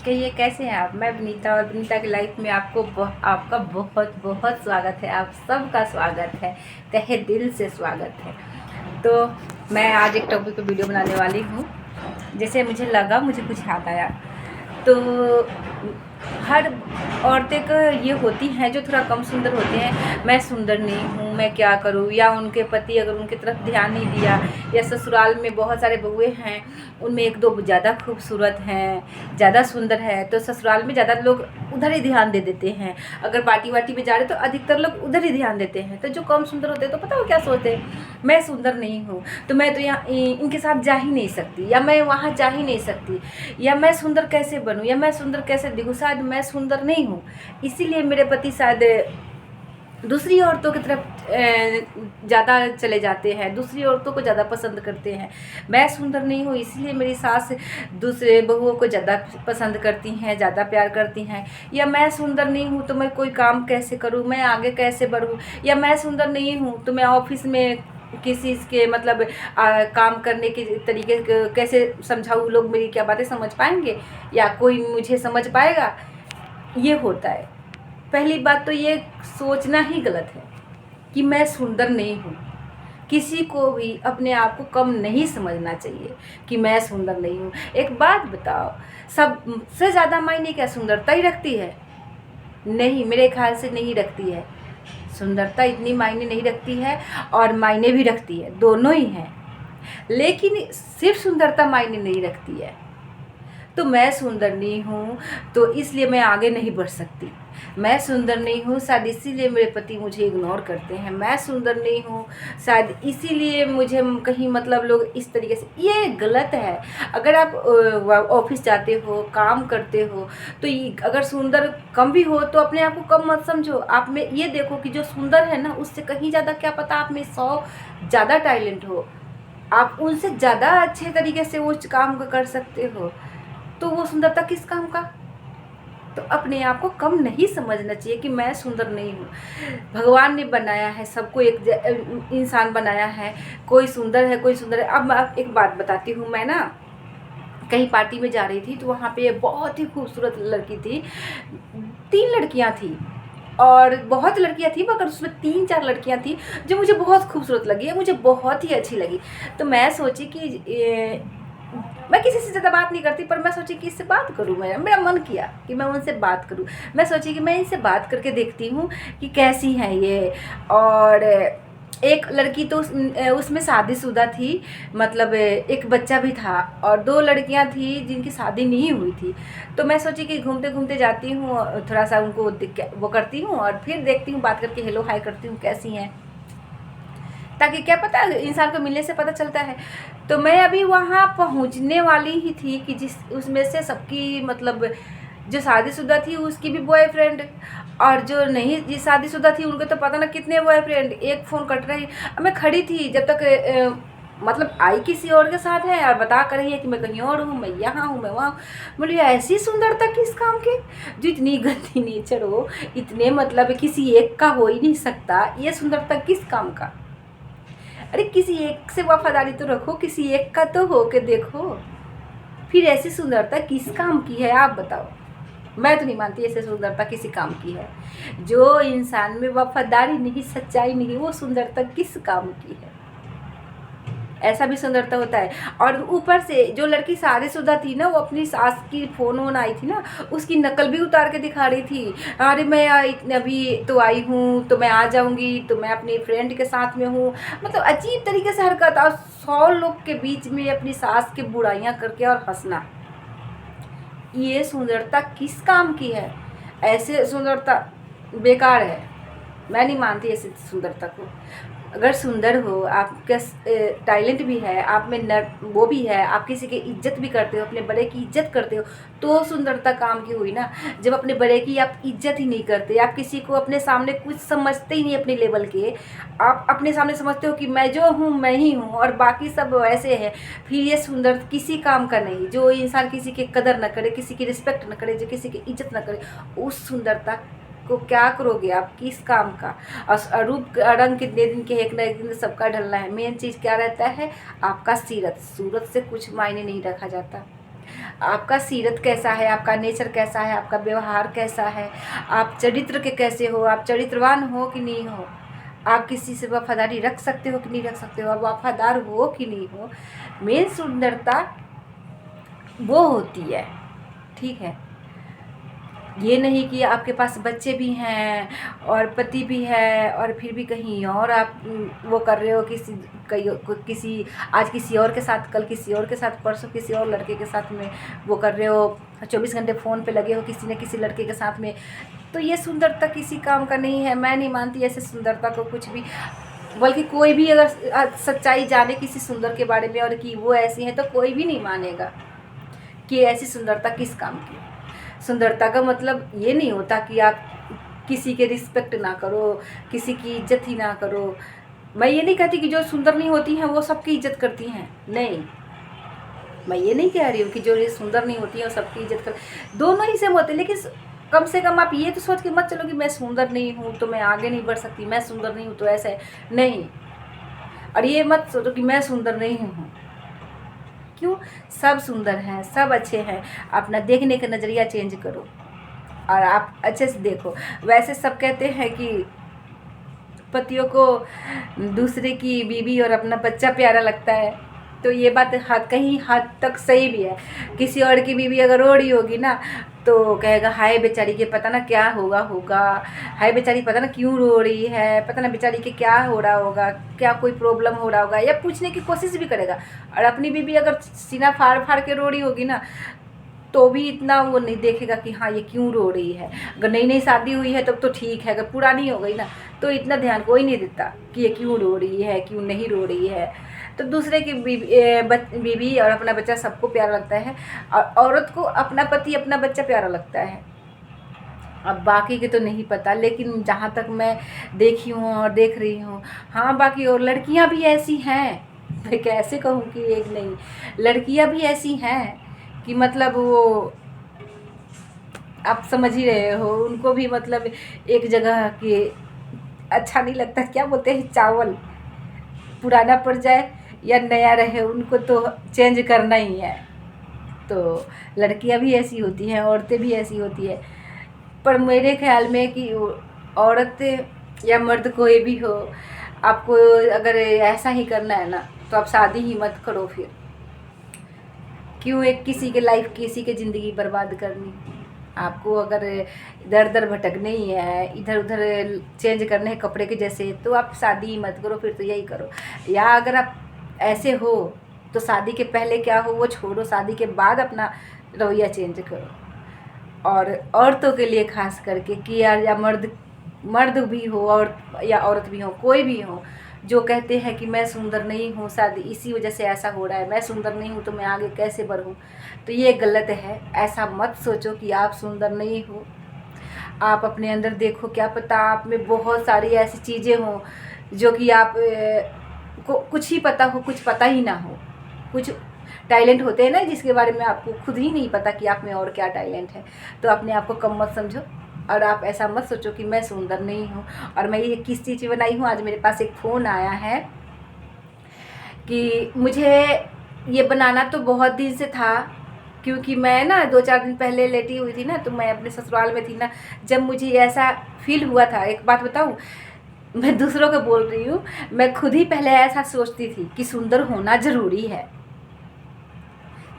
कहिए कैसे हैं आप। मैं विनीता और विनीता की लाइफ में आपका बहुत बहुत स्वागत है। आप सबका स्वागत है, तहे दिल से स्वागत है। तो मैं आज एक टॉपिक पर वीडियो बनाने वाली हूँ। जैसे मुझे लगा, मुझे कुछ याद आया। तो हर औरतें का ये होती हैं जो थोड़ा कम सुंदर होते हैं, मैं सुंदर नहीं हूँ, मैं क्या करूँ, या उनके पति अगर उनकी तरफ ध्यान नहीं दिया, या ससुराल में बहुत सारे बहुएं हैं, उनमें एक दो ज़्यादा खूबसूरत हैं, ज़्यादा सुंदर है, तो ससुराल में ज़्यादा लोग उधर ही ध्यान दे देते हैं। अगर पार्टी वार्टी में जा रहे तो अधिकतर लोग उधर ही ध्यान देते हैं। तो जो कम सुंदर होते हैं तो पता हो क्या सोचते हैं, मैं सुंदर नहीं हूँ तो मैं तो यहाँ इनके साथ जा ही नहीं सकती, या मैं वहाँ जा ही नहीं सकती, या मैं सुंदर कैसे बनूँ, या मैं सुंदर कैसे दिखूँ, शायद मैं सुंदर नहीं हूँ, इसीलिए मेरे पति शायद दूसरी औरतों की तरफ ज़्यादा चले जाते हैं, दूसरी औरतों को ज़्यादा पसंद करते हैं। मैं सुंदर नहीं हूँ इसलिए मेरी सास दूसरे बहुओं को ज़्यादा पसंद करती हैं, ज़्यादा प्यार करती हैं। या मैं सुंदर नहीं हूँ तो मैं कोई काम कैसे करूँ, मैं आगे कैसे बढ़ूँ। या मैं सुंदर नहीं हूँ तो मैं ऑफिस में किसी के मतलब काम करने के तरीके कैसे समझाऊँ, लोग मेरी क्या बातें समझ पाएंगे, या कोई मुझे समझ पाएगा। ये होता है। पहली बात तो ये सोचना ही गलत है कि मैं सुंदर नहीं हूँ। किसी को भी अपने आप को कम नहीं समझना चाहिए कि मैं सुंदर नहीं हूँ। एक बात बताओ, सबसे ज़्यादा मायने क्या सुंदरता ही रखती है? नहीं, मेरे ख्याल से नहीं रखती है। सुंदरता इतनी मायने नहीं रखती है, और मायने भी रखती है, दोनों ही हैं। लेकिन सिर्फ सुंदरता मायने नहीं रखती है। तो मैं सुंदर नहीं हूँ तो इसलिए मैं आगे नहीं बढ़ सकती। मैं सुंदर नहीं हूँ शायद इसीलिए मेरे पति मुझे इग्नोर करते हैं। मैं सुंदर नहीं हूँ शायद इसीलिए मुझे कहीं मतलब लोग इस तरीके से, ये गलत है। अगर आप ऑफिस जाते हो, काम करते हो, तो अगर सुंदर कम भी हो तो अपने आप को कम मत समझो। आप में ये देखो कि जो सुंदर है ना, उससे कहीं ज़्यादा क्या पता आप में 100 ज़्यादा टैलेंट हो, आप उनसे ज़्यादा अच्छे तरीके से वो काम कर सकते हो। तो वो सुंदरता किस काम का? तो अपने आप को कम नहीं समझना चाहिए कि मैं सुंदर नहीं हूँ। भगवान ने बनाया है सबको, एक इंसान बनाया है, कोई सुंदर है, कोई सुंदर है। अब मैं एक बात बताती हूँ। मैं ना कहीं पार्टी में जा रही थी तो वहाँ पे बहुत ही खूबसूरत लड़की थी, 3 लड़कियाँ थी, और बहुत लड़कियाँ थी मगर उसमें 3-4 लड़कियाँ थी जो मुझे बहुत खूबसूरत लगी, मुझे बहुत ही अच्छी लगी। तो मैं सोची कि मैं किसी से ज़्यादा बात नहीं करती, पर मैं सोची कि इससे बात करूँ। मेरा मन किया कि मैं उनसे बात करूँ। मैं सोची कि मैं इनसे बात करके देखती हूँ कि कैसी हैं ये। और एक लड़की तो उसमें शादीशुदा थी, मतलब एक बच्चा भी था, और 2 लड़कियां थी जिनकी शादी नहीं हुई थी। तो मैं सोची कि घूमते घूमते जाती हूँ, थोड़ा सा उनको वो करती हूँ, और फिर देखती हूँ, बात करके हेलो हाय करती हूँ कैसी हैं, ताकि क्या पता, इंसान को मिलने से पता चलता है। तो मैं अभी वहाँ पहुँचने वाली ही थी कि जिस उसमें से सबकी मतलब जो शादीशुदा थी उसकी भी बॉयफ्रेंड, और जो नहीं जी शादीशुदा थी उनके तो पता ना कितने बॉयफ्रेंड। एक फ़ोन कट रही, मैं खड़ी थी जब तक मतलब आई किसी और के साथ है, और बता कर रही है कि मैं कहीं और हूँ, मैं यहाँ हूँ, मैं वहाँ हूँ। बोली ऐसी सुंदरता किस काम की, जो इतनी गंदी नेचर हो, इतने मतलब किसी एक का हो ही नहीं सकता, ये सुंदरता किस काम का? अरे किसी एक से वफादारी तो रखो, किसी एक का तो हो के देखो। फिर ऐसी सुंदरता किस काम की है आप बताओ? मैं तो नहीं मानती ऐसे सुंदरता किसी काम की है। जो इंसान में वफादारी नहीं, सच्चाई नहीं, वो सुंदरता किस काम की है? ऐसा भी सुंदरता होता है। और ऊपर से जो लड़की शादीशुदा थी ना, वो अपनी सास की फ़ोन आई थी ना, उसकी नकल भी उतार के दिखा रही थी। अरे मैं अभी तो आई हूँ, तो मैं आ जाऊँगी, तो मैं अपनी फ्रेंड के साथ में हूँ। मतलब अजीब तरीके से हरकत, और 100 लोग के बीच में अपनी सास की बुराइयाँ करके और हंसना, ये सुंदरता किस काम की है? ऐसे सुंदरता बेकार है। मैं नहीं मानती ऐसी सुंदरता को। अगर सुंदर हो, आपका टैलेंट भी है, आप में वो भी है, आप किसी की इज्जत भी करते हो, अपने बड़े की इज्जत करते हो, तो सुंदरता काम की हुई ना। जब अपने बड़े की आप इज्जत ही नहीं करते, आप किसी को अपने सामने कुछ समझते ही नहीं अपने लेवल के, आप अपने सामने समझते हो कि मैं जो हूँ मैं ही हूँ और बाकी सब वैसे हैं, फिर ये सुंदर किसी काम का नहीं। जो इंसान किसी की कदर न करे, किसी की रिस्पेक्ट न करे, जो किसी की इज्जत न करे, उस सुंदरता को क्या करोगे आप, किस काम का? और रूप रंग कितने दिन के, एक ना एक दिन सबका ढलना है। मेन चीज़ क्या रहता है? आपका सीरत। सूरत से कुछ मायने नहीं रखा जाता। आपका सीरत कैसा है, आपका नेचर कैसा है, आपका व्यवहार कैसा है, आप चरित्र के कैसे हो, आप चरित्रवान हो कि नहीं हो, आप किसी से वफादारी रख सकते हो कि नहीं रख सकते हो, आप वफादार हो कि नहीं हो। मेन सुंदरता वो होती है, ठीक है। ये नहीं कि आपके पास बच्चे भी हैं और पति भी है और फिर भी कहीं और आप वो कर रहे हो, किसी आज किसी और के साथ, कल किसी और के साथ, परसों किसी और लड़के के साथ में वो कर रहे हो, 24 घंटे फ़ोन पे लगे हो किसी न किसी लड़के के साथ में। तो ये सुंदरता किसी काम का नहीं है। मैं नहीं मानती ऐसे सुंदरता को कुछ भी, बल्कि कोई भी अगर सच्चाई जाने किसी सुंदर के बारे में और कि वो ऐसी हैं, तो कोई भी नहीं मानेगा कि ऐसी सुंदरता किस काम की। सुंदरता का मतलब ये नहीं होता कि आप किसी के रिस्पेक्ट ना करो, किसी की इज्जत ही ना करो। मैं ये नहीं कहती कि जो सुंदर नहीं होती हैं वो सबकी इज्जत करती हैं, नहीं, मैं ये नहीं कह रही हूँ कि जो ये सुंदर नहीं होती है वो सबकी इज्जत कर, दोनों ही सेम होते हैं। लेकिन कम से कम आप ये तो सोच के मत चलो कि मैं सुंदर नहीं हूँ तो मैं आगे नहीं बढ़ सकती, मैं सुंदर नहीं हूँ तो ऐसा है, नहीं। और ये मत सोचो कि मैं सुंदर नहीं हूँ, क्यों, सब सुंदर हैं, सब अच्छे हैं। अपना देखने का नज़रिया चेंज करो और आप अच्छे से देखो। वैसे सब कहते हैं कि पतियों को दूसरे की बीवी और अपना बच्चा प्यारा लगता है, तो ये बात कहीं हद तक सही भी है। किसी और की बीवी अगर रो रही होगी ना तो कहेगा हाय बेचारी के पता ना क्या होगा, हाय बेचारी पता ना क्यों रो रही है, पता ना बेचारी के क्या हो रहा होगा, क्या कोई प्रॉब्लम हो रहा होगा, या पूछने की कोशिश भी करेगा। और अपनी बीवी अगर सीना फाड़ फाड़ के रो रही होगी ना तो भी इतना वो नहीं देखेगा कि हाँ ये क्यों रो रही है। अगर नई नई शादी हुई है तब तो ठीक है, अगर पुरानी हो गई ना तो इतना ध्यान कोई नहीं देता कि ये क्यों रो रही है, क्यों नहीं रो रही है। तो दूसरे की बीवी और अपना बच्चा सबको प्यारा लगता है, और औरत को अपना पति अपना बच्चा प्यारा लगता है। अब बाकी के तो नहीं पता, लेकिन जहाँ तक मैं देखी हूँ और देख रही हूँ, हाँ बाकी और लड़कियाँ भी ऐसी हैं, मैं कैसे कहूँ कि एक नहीं, लड़कियाँ भी ऐसी हैं कि मतलब वो आप समझ ही रहे हो, उनको भी मतलब एक जगह के अच्छा नहीं लगता, क्या बोलते हैं, चावल पुराना पड़ जाए या नया रहे उनको तो चेंज करना ही है। तो लड़कियां भी ऐसी होती हैं, औरतें भी ऐसी होती है। पर मेरे ख्याल में कि औरत या मर्द कोई भी हो, आपको अगर ऐसा ही करना है ना तो आप शादी ही मत करो। फिर क्यों एक किसी के लाइफ, किसी के ज़िंदगी बर्बाद करनी। आपको अगर इधर उधर भटकने ही है, इधर उधर चेंज करने हैं कपड़े के जैसे, तो आप शादी ही मत करो, फिर तो यही करो। या अगर आप ऐसे हो तो शादी के पहले क्या हो वो छोड़ो, शादी के बाद अपना रवैया चेंज करो। और औरतों के लिए खास करके कि यार, या मर्द भी हो और या औरत भी हो, कोई भी हो, जो कहते हैं कि मैं सुंदर नहीं हूँ, शादी इसी वजह से ऐसा हो रहा है, मैं सुंदर नहीं हूँ तो मैं आगे कैसे बढ़ूँ, तो ये गलत है। ऐसा मत सोचो कि आप सुंदर नहीं हो। आप अपने अंदर देखो, क्या पता आप में बहुत सारी ऐसी चीज़ें हों जो कि आप को कुछ ही पता हो, कुछ पता ही ना हो। कुछ टैलेंट होते हैं ना जिसके बारे में आपको खुद ही नहीं पता कि आप में और क्या टैलेंट है। तो अपने आप को कम मत समझो और आप ऐसा मत सोचो कि मैं सुंदर नहीं हूँ। और मैं ये किस चीज़ बनाई हूँ, आज मेरे पास एक फ़ोन आया है कि मुझे ये बनाना तो बहुत दिन से था, क्योंकि मैं ना 2-4 दिन पहले लेटी हुई थी ना, तो मैं अपने ससुराल में थी ना, जब मुझे ऐसा फील हुआ था। एक बात बताऊँ, मैं दूसरों को बोल रही हूँ, मैं खुद ही पहले ऐसा सोचती थी कि सुंदर होना ज़रूरी है।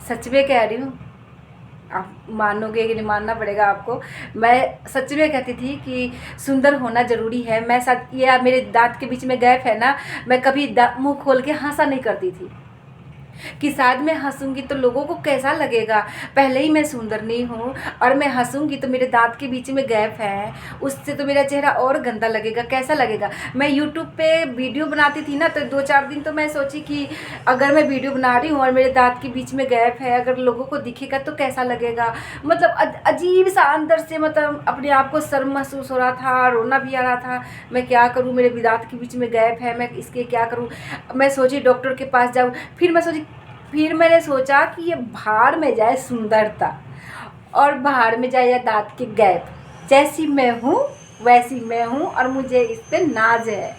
सच में कह रही हूँ, आप मानोगे कि नहीं, मानना पड़ेगा आपको। मैं सच में कहती थी कि सुंदर होना ज़रूरी है। मैं साथ ये मेरे दांत के बीच में गैप है ना, मैं कभी मुंह खोल के हंसा नहीं करती थी कि शायद मैं हंसूंगी तो लोगों को कैसा लगेगा। पहले ही मैं सुंदर नहीं हूँ और मैं हंसूंगी तो मेरे दांत के बीच में गैप है, उससे तो मेरा चेहरा और गंदा लगेगा, कैसा लगेगा। मैं यूट्यूब पे वीडियो बनाती थी ना, तो 2-4 दिन तो मैं सोची कि अगर मैं वीडियो बना रही हूँ और मेरे दांत के बीच में गैप है, अगर लोगों को दिखेगा तो कैसा लगेगा। मतलब अजीब सा अंदर से, मतलब अपने आप को शर्म महसूस हो रहा था, रोना भी आ रहा था। मैं क्या करूँ, मेरे दांत के बीच में गैप है, मैं इसके क्या करूँ। मैं सोची डॉक्टर के पास जाऊँ, फिर मैंने सोचा कि ये बाहर में जाए सुंदरता, और बाहर में जाए या दांत के गैप, जैसी मैं हूँ वैसी मैं हूँ और मुझे इस पे नाज है।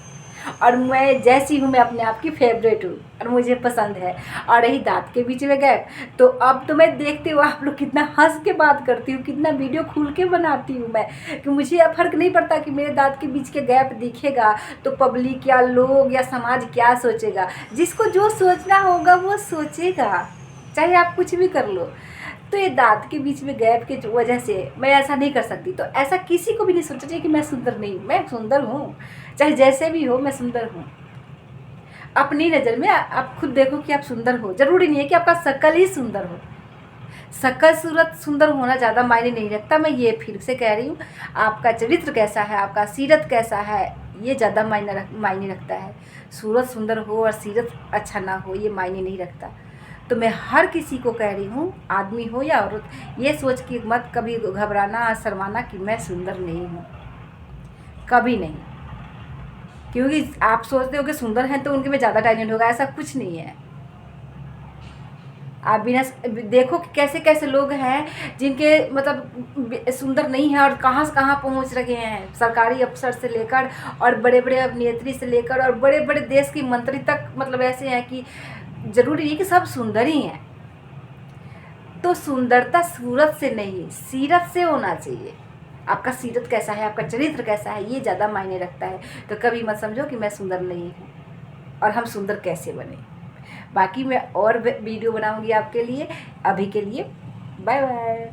और मैं जैसी हूँ मैं अपने आप की फेवरेट हूँ और मुझे पसंद है। और रही दांत के बीच में गैप, तो अब तो मैं देखती हूँ आप लोग कितना हंस के बात करती हूँ, कितना वीडियो खुल के बनाती हूँ मैं, कि मुझे अब फ़र्क नहीं पड़ता कि मेरे दांत के बीच के गैप दिखेगा तो पब्लिक या लोग या समाज क्या सोचेगा। जिसको जो सोचना होगा वो सोचेगा, चाहे आप कुछ भी कर लो। तो ये दांत के बीच में गैप की वजह से मैं ऐसा नहीं कर सकती। तो ऐसा किसी को भी नहीं सोचना चाहिए कि मैं सुंदर नहीं, मैं सुंदर हूँ, चाहे जैसे भी हो मैं सुंदर हूँ। अपनी नज़र में आप खुद देखो कि आप सुंदर हो। ज़रूरी नहीं है कि आपका शक्ल ही सुंदर हो, शक्ल सूरत सुंदर होना ज़्यादा मायने नहीं रखता। मैं ये फिर से कह रही हूँ, आपका चरित्र कैसा है, आपका सीरत कैसा है, ये ज़्यादा मायने रखता है। सूरत सुंदर हो और सीरत अच्छा ना हो ये मायने नहीं रखता। तो मैं हर किसी को कह रही हूँ, आदमी हो या औरत, ये सोच के मत कभी घबराना शर्माना कि मैं सुंदर नहीं हूँ, कभी नहीं। क्योंकि आप सोचते हो कि सुंदर हैं तो उनके में ज़्यादा टैलेंट होगा, ऐसा कुछ नहीं है। आप बिना देखो कि कैसे कैसे लोग हैं जिनके मतलब सुंदर नहीं है और कहाँ से कहाँ पहुँच रहे हैं, सरकारी अफसर से लेकर और बड़े बड़े अभिनेत्री से लेकर और बड़े बड़े देश की मंत्री तक, मतलब ऐसे हैं कि ज़रूरी नहीं कि सब सुंदर ही हैं। तो सुंदरता सूरत से नहीं सीरत से होना चाहिए। आपका सीरत कैसा है, आपका चरित्र कैसा है, ये ज़्यादा मायने रखता है। तो कभी मत समझो कि मैं सुंदर नहीं हूँ और हम सुंदर कैसे बने। बाकी मैं और वीडियो बनाऊंगी आपके लिए। अभी के लिए बाय बाय।